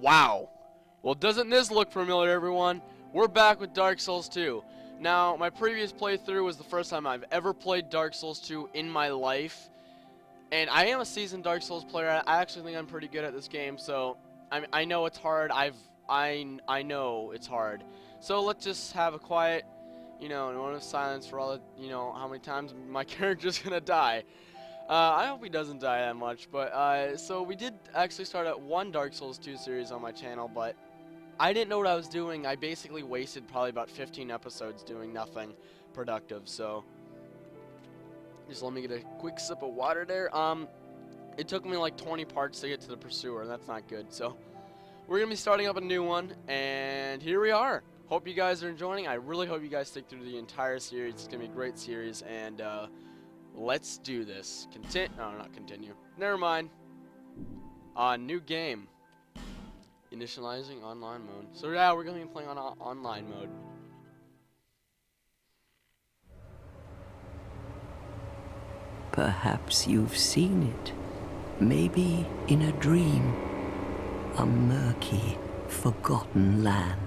Wow. Well, doesn't this look familiar, everyone? We're back with Dark Souls 2. Now, my previous playthrough was the first time I've ever played Dark Souls 2 in my life. And I am a seasoned Dark Souls player. I actually think I'm pretty good at this game, so I know it's hard. I know it's hard. So let's just have a quiet, moment of silence for all the, how many times my character's gonna die. I hope he doesn't die that much, but, so we did actually start at one Dark Souls 2 series on my channel, but I didn't know what I was doing. I basically wasted probably about 15 episodes doing nothing productive, so just let me get a quick sip of water there. It took me like 20 parts to get to the Pursuer, and that's not good, so we're gonna be starting up a new one, and here we are. Hope you guys are enjoying. I really hope you guys stick through the entire series. It's gonna be a great series, and, let's do this. No, not continue. Never mind. New game. Initializing online mode. So yeah, we're going to be playing on online mode. Perhaps you've seen it. Maybe in a dream. A murky, forgotten land.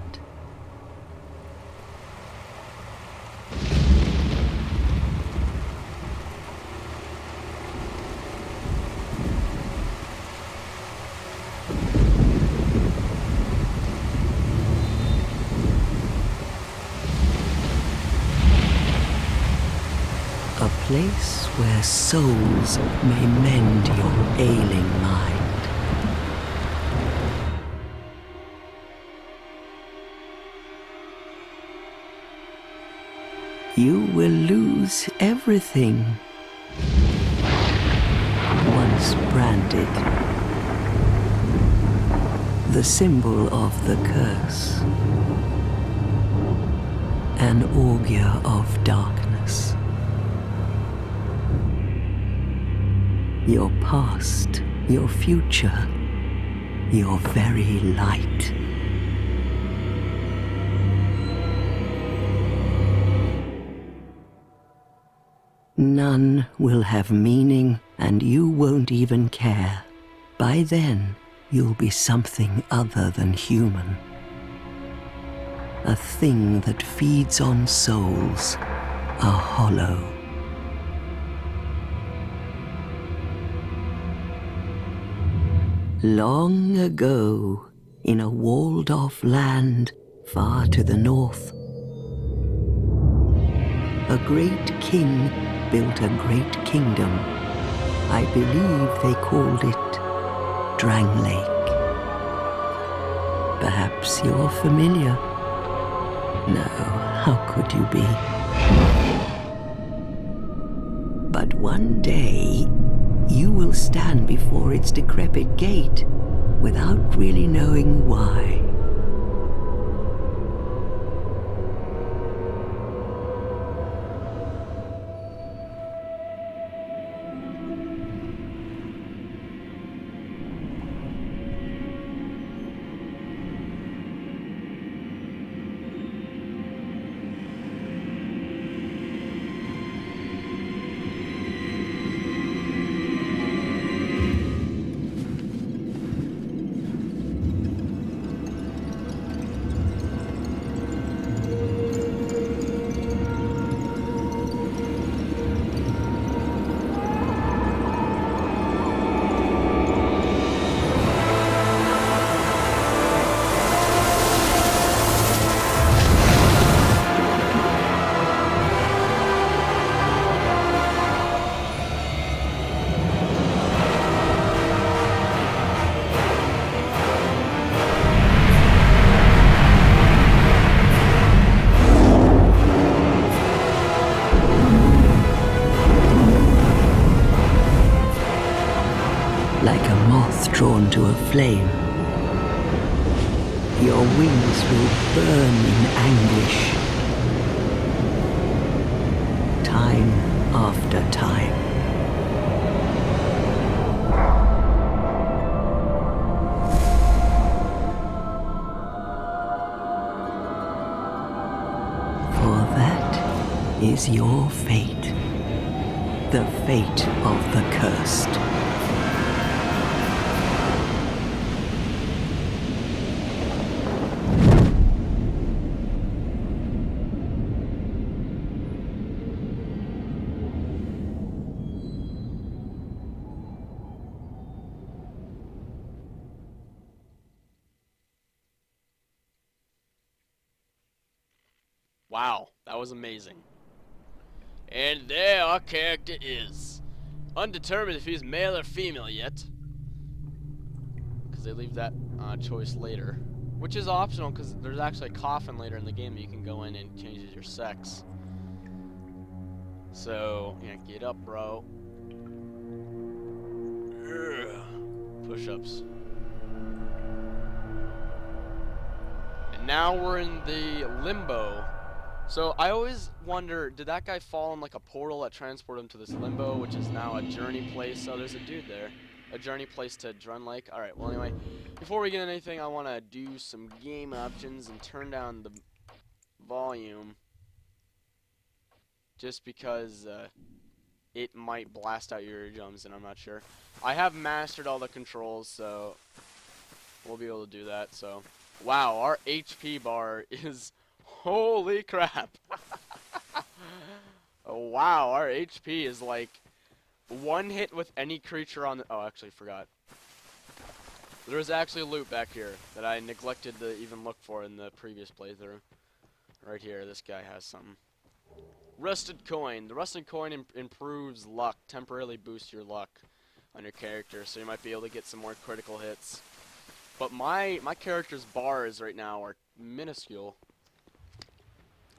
A place where souls may mend your ailing mind. You will lose everything once branded. The symbol of the curse. An augur of darkness. Your past, your future, your very light. None will have meaning, and you won't even care. By then, you'll be something other than human. A thing that feeds on souls, a hollow. Long ago, in a walled-off land far to the north, a great king built a great kingdom. I believe they called it Denton Lake. Perhaps you're familiar. No, how could you be? But one day, you will stand before its decrepit gate without really knowing why. Like a moth drawn to a flame, your wings will burn in anguish, time after time. For that is your fate, the fate of the cursed. Wow, that was amazing. And there our character is. Undetermined if he's male or female yet. Because they leave that choice later. Which is optional because there's actually a coffin later in the game that you can go in and changes your sex. So, yeah, get up, bro. Push-ups. And now we're in the Limbo. So I always wonder, did that guy fall in like a portal that transported him to this Limbo, which is now a journey place? Oh, there's a dude there. A journey place to Denton Lake. Alright, well anyway, before we get into anything, I want to do some game options and turn down the volume. Just because it might blast out your eardrums, and I'm not sure. I have mastered all the controls, so we'll be able to do that. So, wow, our HP bar is holy crap. Oh, wow, our HP is like one hit with any creature on the. Oh, actually, forgot. There was actually loot back here that I neglected to even look for in the previous playthrough. Right here, this guy has something. Rusted coin. The rusted coin improves luck, temporarily boosts your luck on your character, so you might be able to get some more critical hits. But my character's bars right now are minuscule.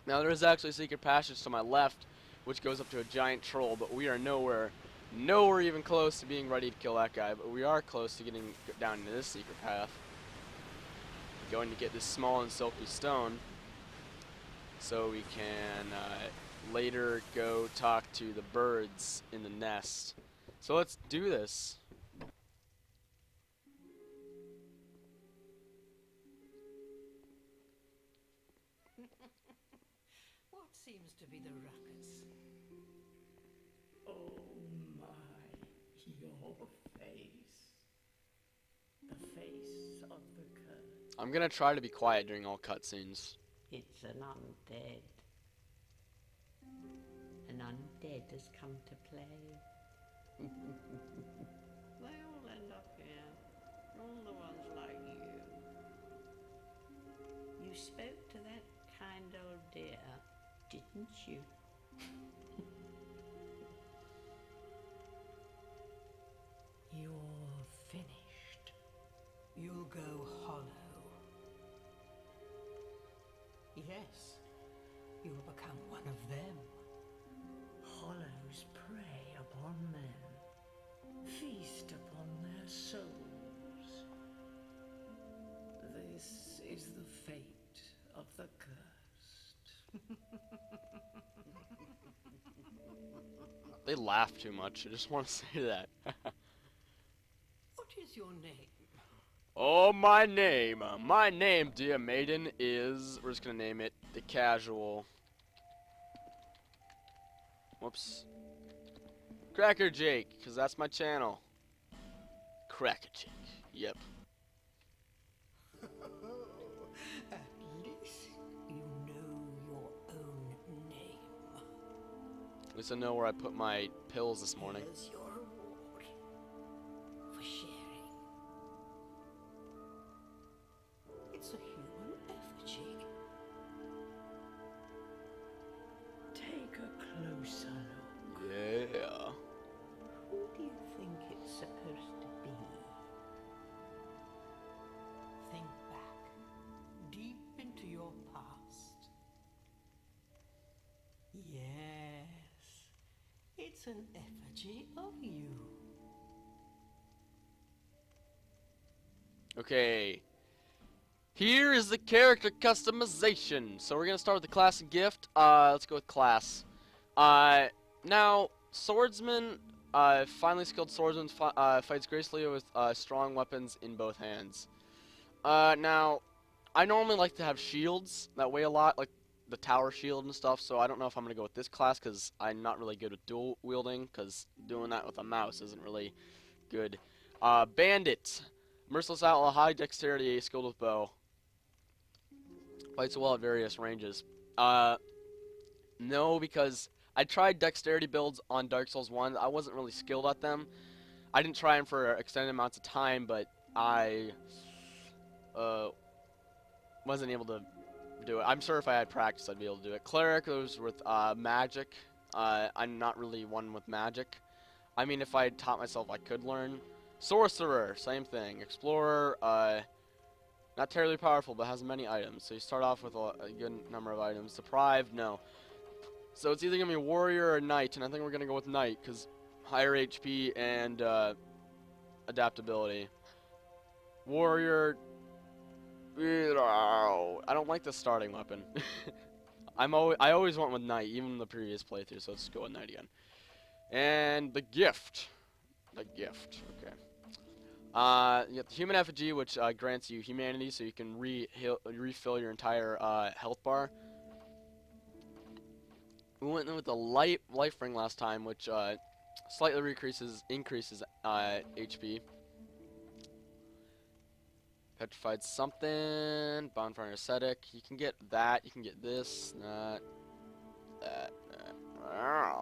Now there is actually a secret passage to my left, which goes up to a giant troll, but we are nowhere even close to being ready to kill that guy. But we are close to getting down into this secret path. Going to get this small and silky stone, so we can later go talk to the birds in the nest. So let's do this. What seems to be the ruckus? Oh my, your face. The face of the curse. I'm gonna try to be quiet during all cutscenes. It's an undead. An undead has come to play. They all end up here. All the ones like you. You spoke to that kind old dear, didn't you? You're finished. You'll go hollow. Yes, you'll become one of them. Hollows prey upon men, feast upon their souls. This is the fate of the cursed. They laugh too much. I just want to say that. What is your name? Oh, my name, dear maiden, is, we're just gonna name it the Casual. Whoops. Cracker Jake, because that's my channel. Cracker Jake, yep. At least you know your own name. At least I know where I put my pills this morning. Here's your reward for sharing. It's a human effigy. Take a closer look. Yeah. Who do you think it's supposed to be? Think back, deep into your past. Yes, it's an effigy of you. Okay. Here is the character customization. So we're gonna start with the class and gift. Let's go with class. Now swordsman, finely skilled swordsman fights gracefully with strong weapons in both hands. Now I normally like to have shields that weigh a lot, like the tower shield and stuff. So I don't know if I'm gonna go with this class because I'm not really good with dual wielding. Because doing that with a mouse isn't really good. Bandit, merciless outlaw, high dexterity, skilled with bow. Fights well at various ranges. No, because I tried dexterity builds on Dark Souls 1. I wasn't really skilled at them. I didn't try them for extended amounts of time, but I wasn't able to do it. I'm sure if I had practice, I'd be able to do it. Cleric goes with magic. I'm not really one with magic. I mean, if I taught myself, I could learn. Sorcerer, same thing. Explorer, not terribly powerful, but has many items. So you start off with a good number of items. Deprived, no. So it's either going to be warrior or knight, and I think we're going to go with knight, because higher HP and adaptability. Warrior, I don't like the starting weapon. I always went with knight, even in the previous playthrough, so let's go with knight again. And the gift. The gift, okay. You got the human effigy, which grants you humanity, so you can refill your entire health bar. We went in with the life ring last time, which slightly increases HP. Petrified something, bonfire ascetic. You can get that. You can get this, that.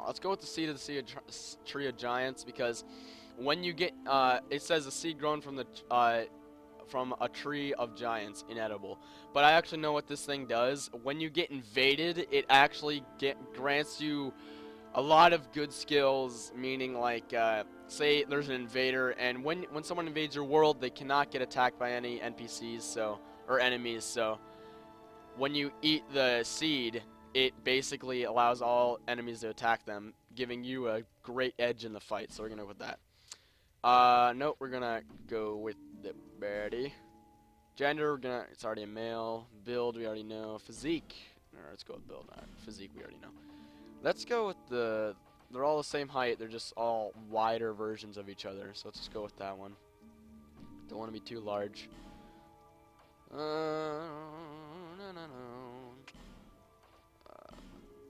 Let's go with the seed of the tree of giants, because when you get it says a seed grown from a tree of giants, inedible. But I actually know what this thing does. When you get invaded, it actually grants you a lot of good skills, meaning like say there's an invader, and when someone invades your world, they cannot get attacked by any NPCs or enemies. So when you eat the seed, it basically allows all enemies to attack them, giving you a great edge in the fight. So we're gonna go with that. Nope, we're gonna go with the birdie. Gender, it's already a male. Build, we already know. Physique, let's go with build. Physique, we already know. Let's go with they're all the same height, they're just all wider versions of each other, so let's just go with that one. Don't want to be too large.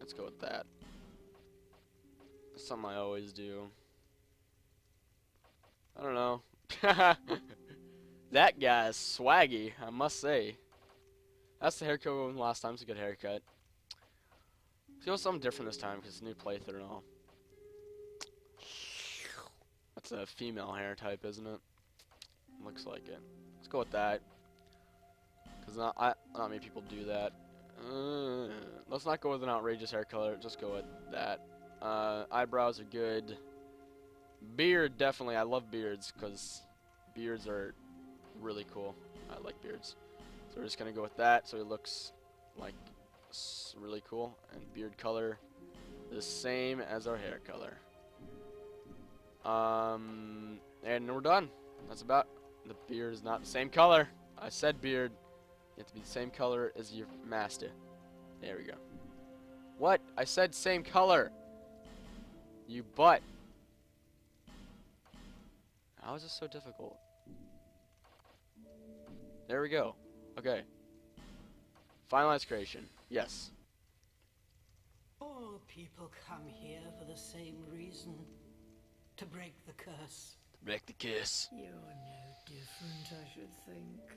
Let's go with that. That's something I always do. I don't know. That guy's swaggy, I must say. That's the haircut we went with last time. It's a good haircut. Feel something different this time because it's a new playthrough and all. That's a female hair type, isn't it? Looks like it. Let's go with that. Because not many people do that. Let's not go with an outrageous hair color. Just go with that. Eyebrows are good. Beard, definitely. I love beards because beards are really cool. I like beards. So we're just going to go with that so it looks like really cool. And beard color the same as our hair color. And we're done. That's about. The beard is not the same color. I said beard. You have to be the same color as your master. There we go. What? I said same color. You butt. How is this so difficult? There we go. Okay. Finalize creation. Yes. All people come here for the same reason. To break the curse. Break the kiss. You're no different, I should think.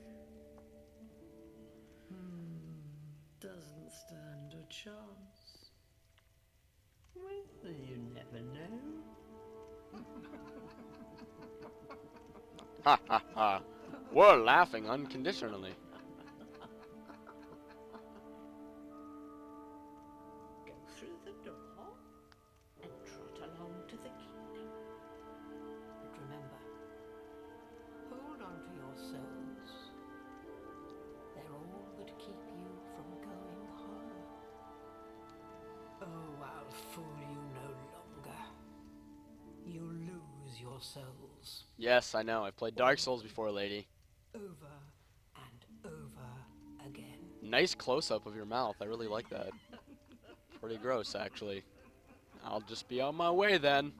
Doesn't stand a chance. Well, you never know. Ha ha ha. We're laughing unconditionally. Go through the door and trot along to the kingdom. But remember, hold on to your souls. They're all that keep you from going home. Oh, I'll fool you no longer. You lose your souls. Yes, I know. I've played Dark Souls before, lady. Over and over again. Nice close-up of your mouth. I really like that. Pretty gross, actually. I'll just be on my way then.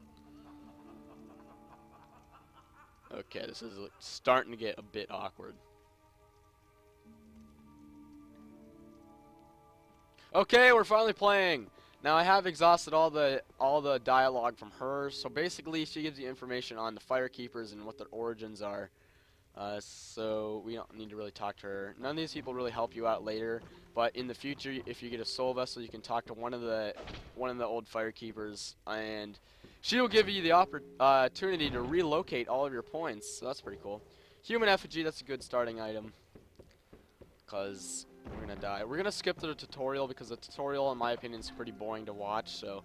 Okay, this is starting to get a bit awkward. Okay, we're finally playing. Now I have exhausted all the dialogue from her. So basically, she gives you information on the Firekeepers and what their origins are. So we don't need to really talk to her. None of these people really help you out later, but in the future, if you get a soul vessel, you can talk to one of the old Firekeepers, and she'll give you the opportunity to relocate all of your points. So that's pretty cool. Human effigy, that's a good starting item, cause We're gonna die. We're gonna skip the tutorial because the tutorial, in my opinion, is pretty boring to watch. So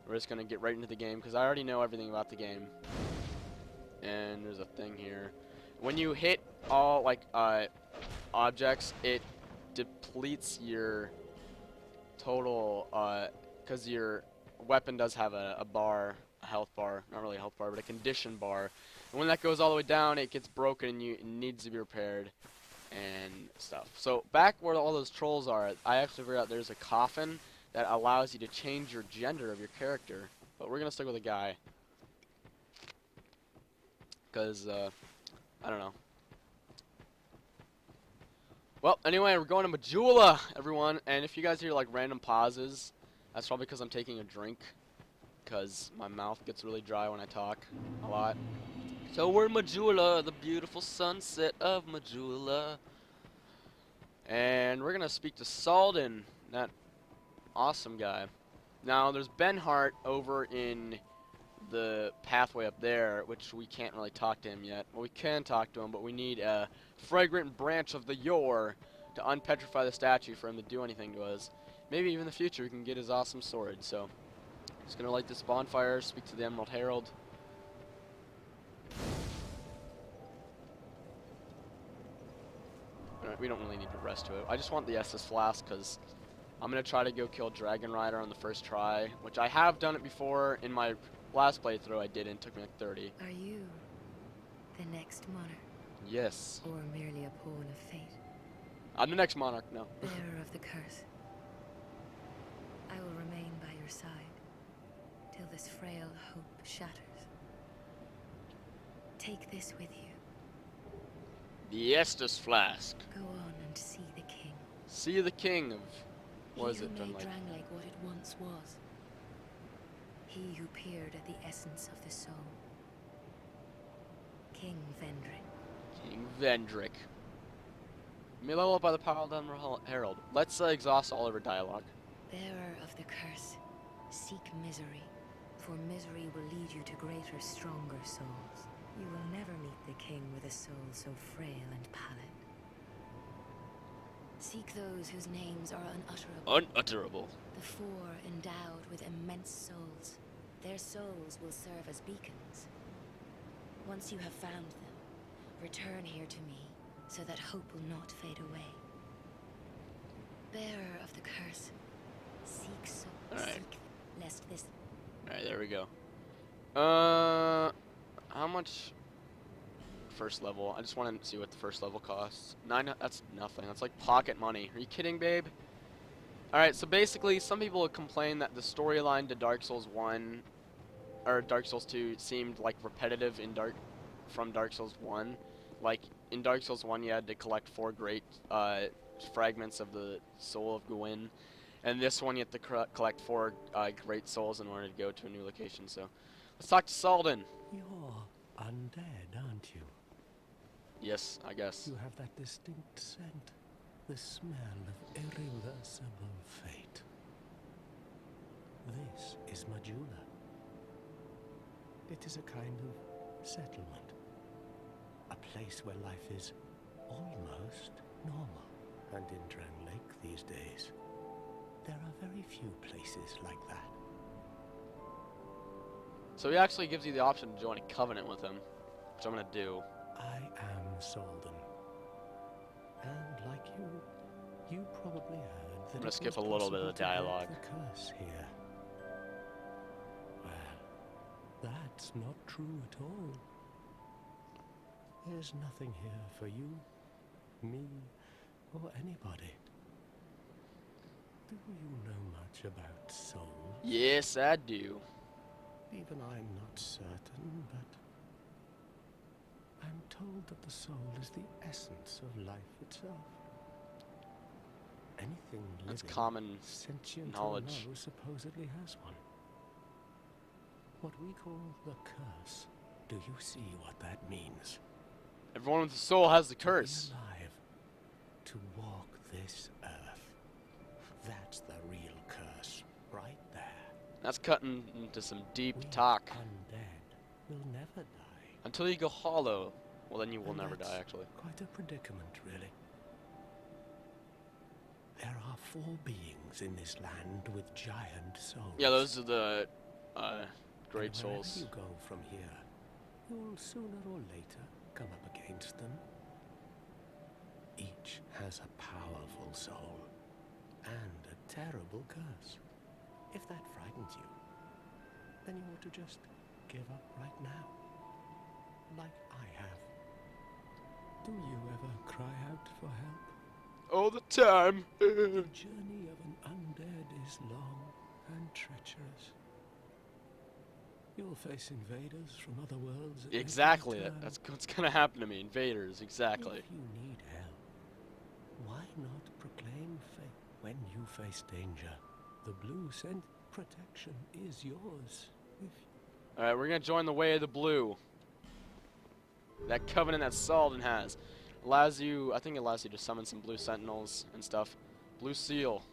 we're just gonna get right into the game because I already know everything about the game. And there's a thing here. When you hit all like objects, it depletes your total because your weapon does have a bar, a health bar, not really a health bar, but a condition bar. And when that goes all the way down, it gets broken and it needs to be repaired and stuff. So back where all those trolls are, I actually figured out there's a coffin that allows you to change your gender of your character. But we're gonna stick with a guy. Because, I don't know. Well, anyway, we're going to Medulla, everyone. And if you guys hear, like, random pauses, that's probably because I'm taking a drink. Because my mouth gets really dry when I talk a lot. So we're in Medulla, the beautiful sunset of Medulla. And we're going to speak to Salden, that awesome guy. Now, there's Benhart over in the pathway up there, which we can't really talk to him yet. Well, we can talk to him, but we need a fragrant branch of the yore to unpetrify the statue for him to do anything to us. Maybe even in the future we can get his awesome sword. So, just gonna light this bonfire, speak to the Emerald Herald. Alright, we don't really need to rest to it. I just want the Estus Flask because I'm gonna try to go kill Dragon Rider on the first try, which I have done it before in my last playthrough. I did, and it took me like 30. Are you the next monarch, Yes. or merely a pawn of fate? I'm the next monarch, no. Bearer of the curse. I will remain by your side till this frail hope shatters. Take this with you. The Estus Flask. Go on and see the king. See the king of... What is He it? who Denton made Lake? Denton Lake what it once was. He who peered at the essence of the soul. King Vendrick. King Vendrick. May level up by the power of the Emerald Herald. Let's exhaust all of our dialogue. Bearer of the curse, seek misery, for misery will lead you to greater, stronger souls. You will never meet the king with a soul so frail and pallid. Seek those whose names are unutterable. Unutterable. The four endowed with immense souls. Their souls will serve as beacons. Once you have found them, return here to me, so that hope will not fade away. Bearer of the curse, seek so Alright. seek, lest this. Alright, there we go. How much first level? I just want to see what the first level costs. 9, that's nothing. That's like pocket money. Are you kidding, babe? Alright, so basically, some people would complain that the storyline to Dark Souls 1, or Dark Souls 2, seemed like repetitive in from Dark Souls 1. Like, in Dark Souls 1, you had to collect 4 great fragments of the soul of Gwyn. And this one, you have to collect 4 great souls in order to go to a new location. So, let's talk to Salden. You're undead, aren't you? Yes, I guess. You have that distinct scent, the smell of irreversible fate. This is Medulla. It is a kind of settlement, a place where life is almost normal. And in Denton Lake these days, there are very few places like that. So he actually gives you the option to join a covenant with him, which I'm going to do. I am Salden. And like you probably heard that I'm gonna it skip was a little bit of the possible to break dialogue. the curse here. Well, that's not true at all. There's nothing here for you, me, or anybody. Do you know much about souls? Yes, I do. Even I'm not certain, but I'm told that the soul is the essence of life itself. Anything That's living, common sentient knowledge. or no, supposedly has one. What we call the curse. Do you see what that means? Everyone with a soul has the To be curse. alive, to walk this earth. That's the real curse, right there. That's cutting into some deep We talk. undead will never die. Until you go hollow. Well, then you will And never that's die, actually. Quite a predicament, really. There are 4 beings in this land with giant souls. Yeah, those are the great And wherever souls. you go from here, you'll sooner or later come up against them. Each has a powerful soul and a terrible curse. If that frightens you, then you ought to just give up right now, like I have. Do you ever cry out for help? All the time. The journey of an undead is long and treacherous. You'll face invaders from other worlds at Exactly. every turn. That's what's gonna happen to me. Invaders. Exactly. If you need help, why not proclaim faith when you face danger? The blue scent protection is yours. All right, we're gonna join the way of the blue. That covenant that Saladin has allows you. I think it allows you to summon some blue sentinels and stuff. Blue seal.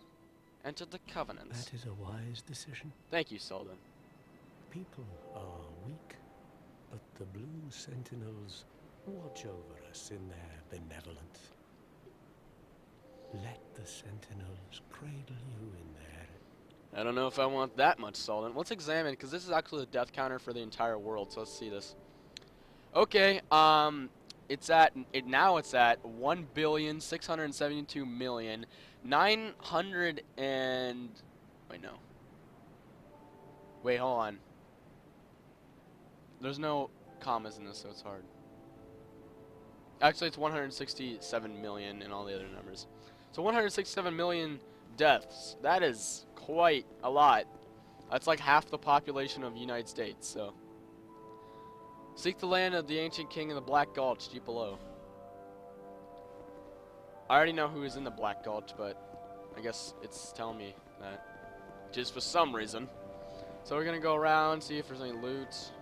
Enter the covenants. That is a wise decision. Thank you, Saladin. People are weak, but the blue sentinels watch over us in their benevolence. Let the sentinels cradle you in their... I don't know if I want that much Saladin. Let's examine, because this is actually the death counter for the entire world. So let's see this. Okay, it's at now it's at 1,672,900 and wait no. Wait, hold on. There's no commas in this, so it's hard. Actually, it's 167 million and all the other numbers. So 167 million deaths. That is quite a lot. That's like half the population of the United States, so. Seek the land of the ancient king in the Black Gulch, deep below. I already know who is in the Black Gulch, but I guess it's telling me that. Just for some reason. So we're gonna go around, see if there's any loot.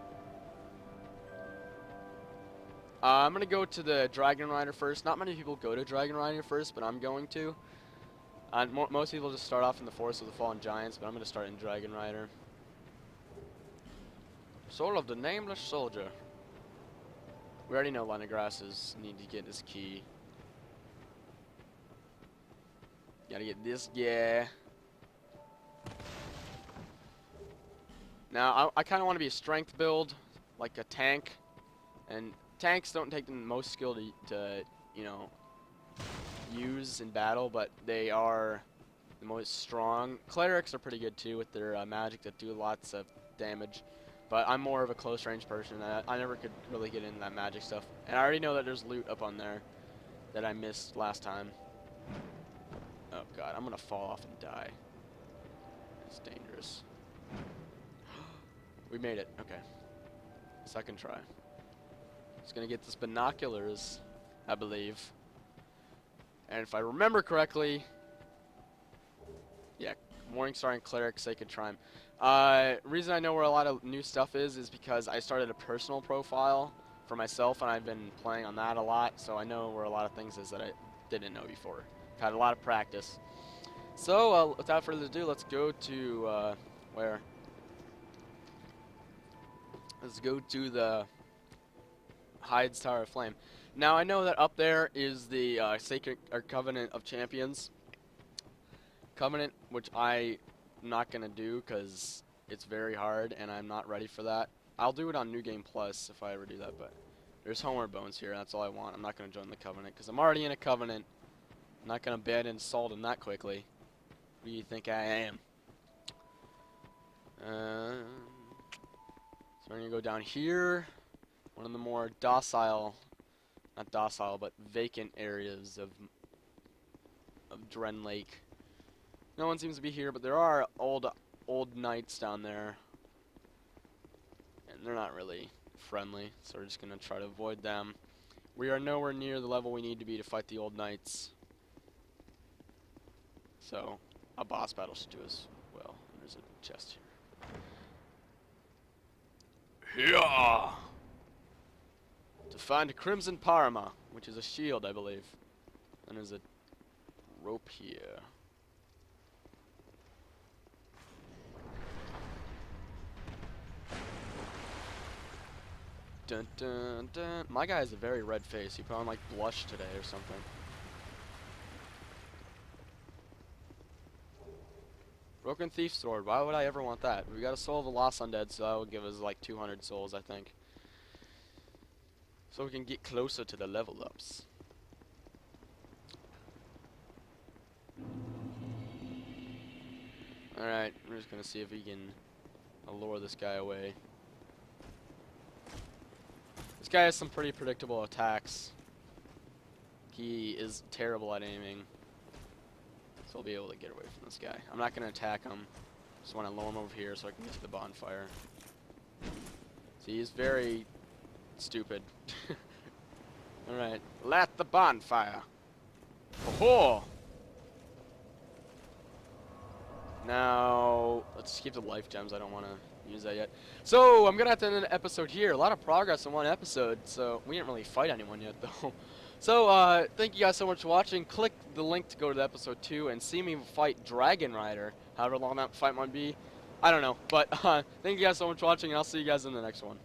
I'm gonna go to the Dragon Rider first. Not many people go to Dragon Rider first, but I'm going to. Most people just start off in the Forest of the Fallen Giants, but I'm gonna start in Dragon Rider. Soul of the Nameless Soldier. We already know Lenegrasses need to get his key. Gotta get this guy. Now, I kind of want to be a strength build, like a tank. And tanks don't take the most skill to you know, use in battle, but they are the most strong. Clerics are pretty good too with their magic that do lots of damage. But I'm more of a close range person. I never could really get into that magic stuff. And I already know that there's loot up on there that I missed last time. Oh god, I'm gonna fall off and die. It's dangerous. We made it. Okay. Second try. Just gonna get this binoculars, I believe. And if I remember correctly, yeah, Morningstar and Cleric, Sacred Trime. Reason I know where a lot of new stuff is because I started a personal profile for myself, and I've been playing on that a lot, so I know where a lot of things is that I didn't know before. Had a lot of practice. So, without further ado, let's go to, where? Let's go to the Hyde's Tower of Flame. Now, I know that up there is the Sacred or Covenant of Champions. Covenant, which I'm not going to do because it's very hard and I'm not ready for that. I'll do it on New Game Plus if I ever do that, but there's Homeward Bones here. That's all I want. I'm not going to join the Covenant because I'm already in a Covenant. I'm not going to ban and salt him that quickly. Who do you think I am? So we're going to go down here. One of the more docile, not docile, but vacant areas of Denton Lake. No one seems to be here, but there are old knights down there. And they're not really friendly, so we're just going to try to avoid them. We are nowhere near the level we need to be to fight the old knights. So, a boss battle should do as well. There's a chest here. Yeah! To find a Crimson Parama, which is a shield, I believe. And there's a rope here. Dun dun dun. My guy has a very red face. He put on like blush today or something. Broken Thief Sword. Why would I ever want that? We got a Soul of the Lost Undead, so that would give us like 200 souls, I think. So we can get closer to the level ups. Alright, we're just gonna see if we can allure this guy away. This guy has some pretty predictable attacks. He is terrible at aiming. So I'll be able to get away from this guy. I'm not gonna attack him. Just want to lure him over here so I can get to the bonfire. See, he's very stupid. Alright, light the bonfire. Oh-ho! Now, let's keep the life gems. I don't want to use that yet. So, I'm going to have to end the episode here. A lot of progress in one episode, so we didn't really fight anyone yet, though. So, thank you guys so much for watching. Click the link to go to episode 2 and see me fight Dragon Rider. However long that fight might be, I don't know. But, thank you guys so much for watching, and I'll see you guys in the next one.